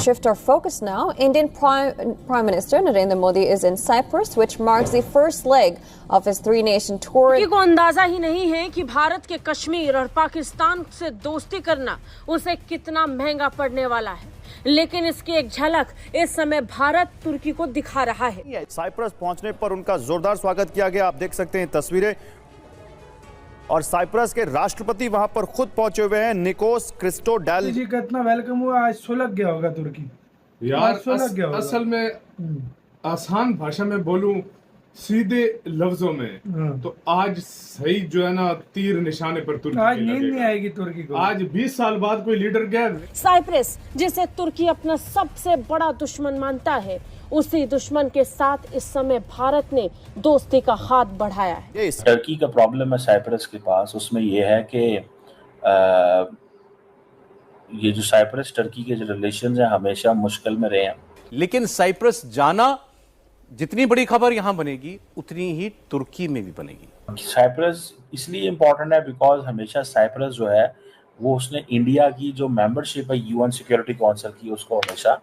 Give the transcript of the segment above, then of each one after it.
shift our focus now. Indian Prime Minister Narendra Modi is in Cyprus, which marks the first leg of his three-nation tour. किसी को अंदाजा ही नहीं है कि भारत के कश्मीर और पाकिस्तान से दोस्ती करना उसे कितना महंगा पड़ने वाला है, लेकिन इसकी एक झलक इस समय भारत तुर्की को दिखा रहा है। साइप्रस पहुंचने पर उनका जोरदार स्वागत किया गया। आप देख सकते हैं तस्वीरें, और साइप्रस के राष्ट्रपति वहां पर खुद पहुंचे हुए हैं, निकोस क्रिस्टोडेलिस जी का इतना वेलकम हुआ, आज सुलग गया होगा तुर्की यार। असल में आसान भाषा में बोलूं, सीधे लफ्जों में, तो आज सही जो है ना तीर निशाने पर तुर्की आज नींद नहीं आएगी तुर्की को। आज 20 साल बाद कोई लीडर गया। साइप्रस जिसे तुर्की अपना सबसे बड़ा दुश्मन मानता है, उसी दुश्मन के साथ इस समय भारत ने दोस्ती का हाथ बढ़ाया है। टर्की का प्रॉब्लम है साइप्रस के पास, उसमें यह है कि ये जो साइप्रस टर्की के जो रिलेशंस हैं हमेशा मुश्किल में रहे हैं। लेकिन साइप्रस जाना, जितनी बड़ी खबर यहाँ बनेगी उतनी ही तुर्की में भी बनेगी। साइप्रस इसलिए इम्पोर्टेंट है बिकॉज हमेशा साइप्रस जो है वो उसने इंडिया की जो मेंबरशिप है यूएन सिक्योरिटी काउंसिल की, उसको हमेशा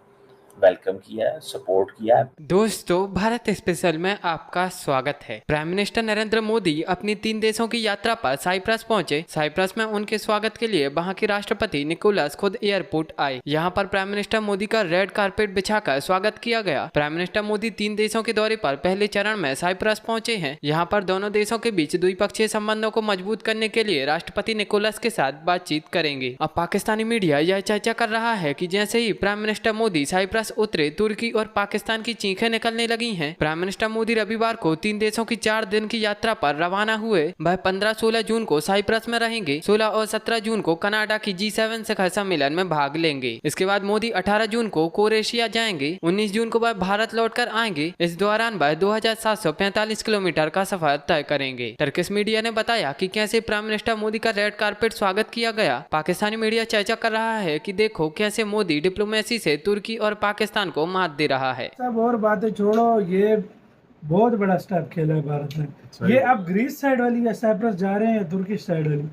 वेलकम किया है, सपोर्ट किया है। दोस्तों, भारत स्पेशल में आपका स्वागत है। प्राइम मिनिस्टर नरेंद्र मोदी अपनी 3 देशों की यात्रा पर साइप्रस पहुंचे। साइप्रस में उनके स्वागत के लिए वहां के राष्ट्रपति निकोलस खुद एयरपोर्ट आए। यहां पर प्राइम मिनिस्टर मोदी का रेड कारपेट बिछाकर स्वागत किया गया। प्राइम मिनिस्टर मोदी 3 देशों के दौरे पर पहले चरण में साइप्रस पहुंचे हैं। यहाँ पर दोनों देशों के बीच द्विपक्षीय संबंधों को मजबूत करने के लिए राष्ट्रपति निकोलस के साथ बातचीत करेंगे। अब पाकिस्तानी मीडिया यह चर्चा कर रहा है कि जैसे ही प्राइम मिनिस्टर मोदी साइप्रस उतरे, तुर्की और पाकिस्तान की चीखें निकलने लगी हैं। प्राइम मिनिस्टर मोदी रविवार को 3 देशों की 4 दिन की यात्रा पर रवाना हुए। वह 15-16 जून को साइप्रस में रहेंगे। 16 और 17 जून को कनाडा की G7 शिखर सम्मेलन में भाग लेंगे। इसके बाद मोदी 18 जून को क्रोएशिया जाएंगे। 19 जून को वह भारत लौटकर आएंगे। इस दौरान वह 2745 किलोमीटर का सफर तय करेंगे। टर्किश मीडिया ने बताया कि कैसे प्राइम मिनिस्टर मोदी का रेड कारपेट स्वागत किया गया। पाकिस्तानी मीडिया चर्चा कर रहा है कि देखो कैसे मोदी डिप्लोमेसी से तुर्की और पाकिस्तान को मात दे रहा है। सब और बातें छोड़ो, ये बहुत बड़ा स्टेप खेला है भारत ने। ये अब ग्रीस साइड वाली या साइप्रस जा रहे हैं या तुर्की साइड वाली?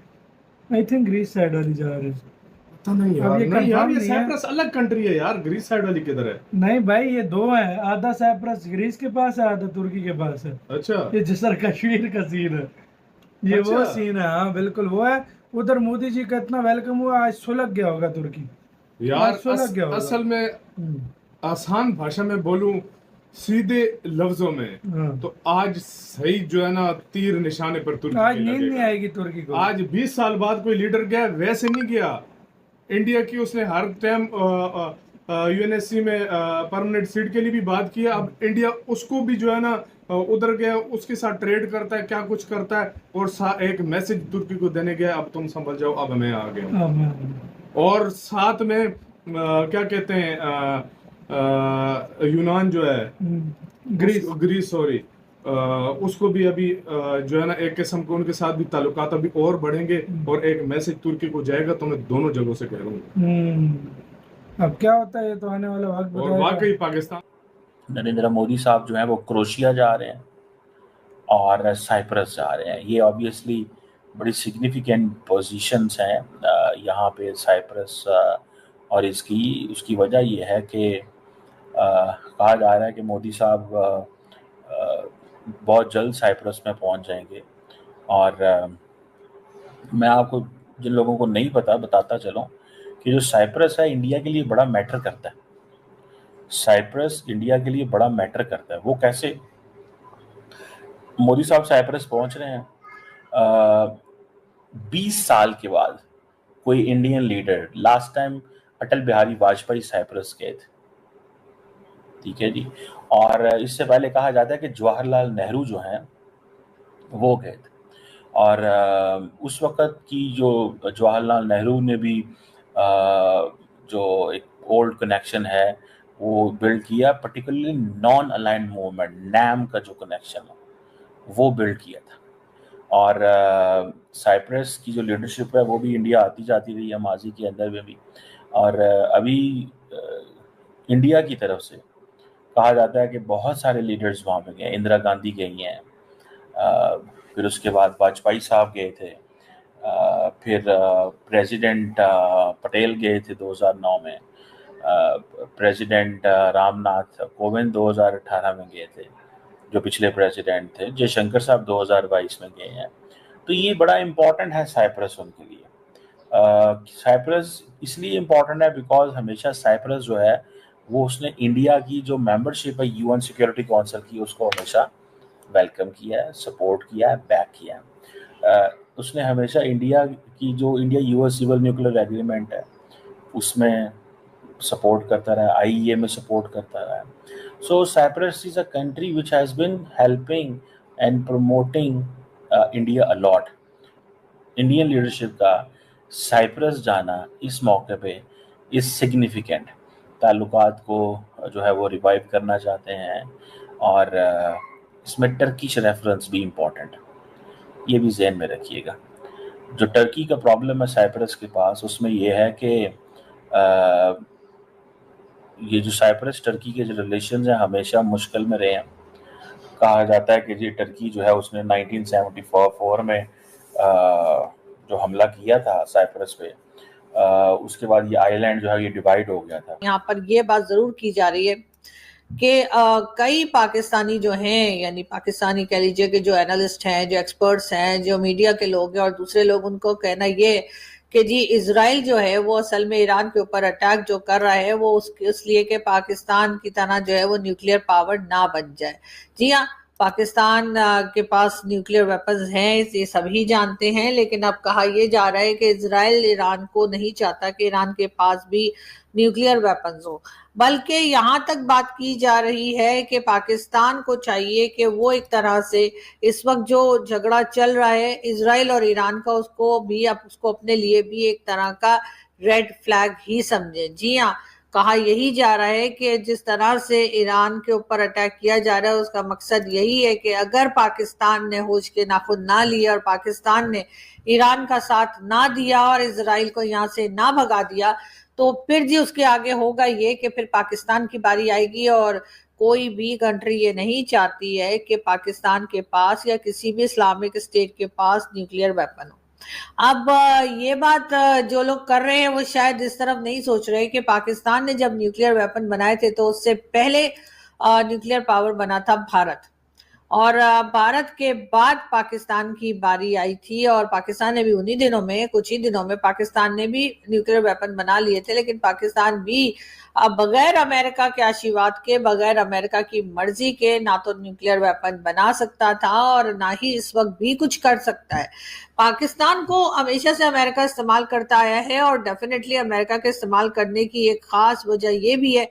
आई थिंक ग्रीस साइड वाली जा रहे हैं। पता नहीं यार, अब ये नहीं यार, ये नहीं साइप्रस अलग कंट्री है यार। ग्रीस साइड वाली किधर है? नहीं भाई, ये 2 है। आधा साइप्रस ग्रीस के पास है, आधा तुर्की के पास है। अच्छा, ये जिसर कश्मीर का सीन है, ये अच्छा। वो सीन है। हाँ बिल्कुल वो है। उधर मोदी जी का इतना वेलकम हुआ, आज सुलग गया होगा तुर्की यार। सुलग गया होगा। असल में आसान भाषा में बोलूं, सीधे लफ्जों में, तो आज सही जो है ना तीर निशाने पर तुर्की आज नींद नहीं आएगी तुर्की को। आज 20 साल बाद कोई लीडर गया, वैसे नहीं गया। इंडिया की उसने हर टाइम यूएनएससी में परमानेंट सीट के लिए भी बात किया। अब इंडिया उसको भी जो है ना उधर गया, उसके साथ ट्रेड करता है, क्या कुछ करता है, और एक मैसेज तुर्की को देने गया, अब तुम समझ जाओ, अब मैं आ गया। और साथ में क्या कहते हैं, यूनान जो है, ग्रीस सॉरी, उसको भी अभी जो है ना एक किस्म के उनके साथ भी ताल्लुकात अभी और बढ़ेंगे, और एक मैसेज तुर्की को जाएगा। तो मैं दोनों जगहों से कह रहा हूँ। अब क्या होता है ये तो आने वाला वक्त और वाकई पाकिस्तान, नरेंद्र मोदी साहब जो हैं वो क्रोएशिया जा रहे हैं और साइप्रस जा रहे हैं। ये ऑब्वियसली बड़ी सिग्निफिकेंट पोजीशंस हैं यहाँ पे साइप्रस, और उसकी वजह ये है कि कहा जा रहा है कि मोदी साहब बहुत जल्द साइप्रस में पहुंच जाएंगे। और मैं आपको, जिन लोगों को नहीं पता, बताता चलूं कि जो साइप्रस है इंडिया के लिए बड़ा मैटर करता है। साइप्रस इंडिया के लिए बड़ा मैटर करता है। वो कैसे? मोदी साहब साइप्रस पहुंच रहे हैं 20 साल के बाद। कोई Indian leader, last time Atal Bihari Vajpayee Cyprus गए थे, ठीक है जी। और इससे पहले कहा जाता है कि जवाहरलाल नेहरू जो हैं वो गए थे। और उस वक़्त की जो जवाहरलाल नेहरू ने भी जो एक ओल्ड कनेक्शन है वो बिल्ड किया, particularly non aligned movement, NAM का जो कनेक्शन है वो बिल्ड किया था। और साइप्रस की जो लीडरशिप है वो भी इंडिया आती जाती रही है माजी के अंदर में भी। और अभी इंडिया की तरफ से कहा जाता है कि बहुत सारे लीडर्स वहाँ पे गए। इंदिरा गांधी गई हैं, फिर उसके बाद वाजपेयी साहब गए थे, फिर प्रेसिडेंट पटेल गए थे 2009 में, प्रेसिडेंट रामनाथ कोविंद 2018 में गए थे, जो पिछले प्रेसिडेंट थे। जयशंकर साहब 2022 में गए हैं। तो ये बड़ा इम्पोर्टेंट है साइप्रस उनके लिए। साइप्रस इसलिए इम्पोर्टेंट है बिकॉज हमेशा साइप्रस जो है वो उसने इंडिया की जो मेंबरशिप है यूएन सिक्योरिटी काउंसिल की, उसको हमेशा वेलकम किया है, सपोर्ट किया है, बैक किया है। उसने हमेशा इंडिया की जो India US civil nuclear agreement है उसमें सपोर्ट करता रहा, आईईए में सपोर्ट करता रहा। So Cyprus is a country which has been helping and promoting India a lot. Indian leadership का साइप्रस जाना इस मौके पे इज सिग्निफिकेंट। ताल्लुकात को जो है वो रिवाइव करना चाहते हैं और इसमें टर्किश रेफरेंस भी इम्पोर्टेंट, ये भी जहन में रखिएगा। जो टर्की का प्रॉब्लम है साइप्रस के पास, उसमें यह है कि ये जो साइप्रस टर्की के जो रिलेशन हैं हमेशा मुश्किल में रहे हैं। कहा जाता है कि ये टर्की जो है उसने 1974 में जो हमला किया था साइप्रस पे, उसके बाद ये आइलैंड जो है ये डिवाइड हो गया था। यहाँ पर ये बात जरूर की जा रही है कि कई पाकिस्तानी जो हैं, यानी पाकिस्तानी कह लीजिए कि जो एनालिस्ट हैं, जो एक्सपर्ट्स हैं, जो मीडिया के लोग हैं और दूसरे लोग, उनको कहना ये कि जी इजराइल जो है वो असल में ईरान के ऊपर अटैक जो कर रहा है वो इसलिए कि पाकिस्तान की तरह जो है वो न्यूक्लियर पावर ना बन जाए। जी हाँ, पाकिस्तान के पास न्यूक्लियर वेपन्स हैं, ये सभी जानते हैं, लेकिन अब कहा यह जा रहा है कि इजराइल ईरान को नहीं चाहता कि ईरान के पास भी न्यूक्लियर वेपन्स हो। बल्कि यहाँ तक बात की जा रही है कि पाकिस्तान को चाहिए कि वो एक तरह से इस वक्त जो झगड़ा चल रहा है इजराइल और ईरान का, उसको अपने लिए भी एक तरह का रेड फ्लैग ही समझे। जी हाँ, कहा यही जा रहा है कि जिस तरह से ईरान के ऊपर अटैक किया जा रहा है उसका मकसद यही है कि अगर पाकिस्तान ने होश के नाखुन ना लिए और पाकिस्तान ने ईरान का साथ ना दिया और इजराइल को यहाँ से ना भगा दिया, तो फिर जी उसके आगे होगा ये कि फिर पाकिस्तान की बारी आएगी। और कोई भी कंट्री ये नहीं चाहती है कि पाकिस्तान के पास या किसी भी इस्लामिक स्टेट के पास न्यूक्लियर वेपन हो। अब ये बात जो लोग कर रहे हैं वो शायद इस तरफ नहीं सोच रहे कि पाकिस्तान ने जब न्यूक्लियर वेपन बनाए थे तो उससे पहले न्यूक्लियर पावर बना था भारत, और भारत के बाद पाकिस्तान की बारी आई थी और पाकिस्तान ने भी उन्हीं दिनों में, कुछ ही दिनों में पाकिस्तान ने भी न्यूक्लियर वेपन बना लिए थे। लेकिन पाकिस्तान भी बगैर अमेरिका के आशीर्वाद के, बगैर अमेरिका की मर्जी के ना तो न्यूक्लियर वेपन बना सकता था और ना ही इस वक्त भी कुछ कर सकता है। पाकिस्तान को हमेशा से अमेरिका इस्तेमाल करता आया है और डेफिनेटली अमेरिका के इस्तेमाल करने की एक खास वजह यह भी है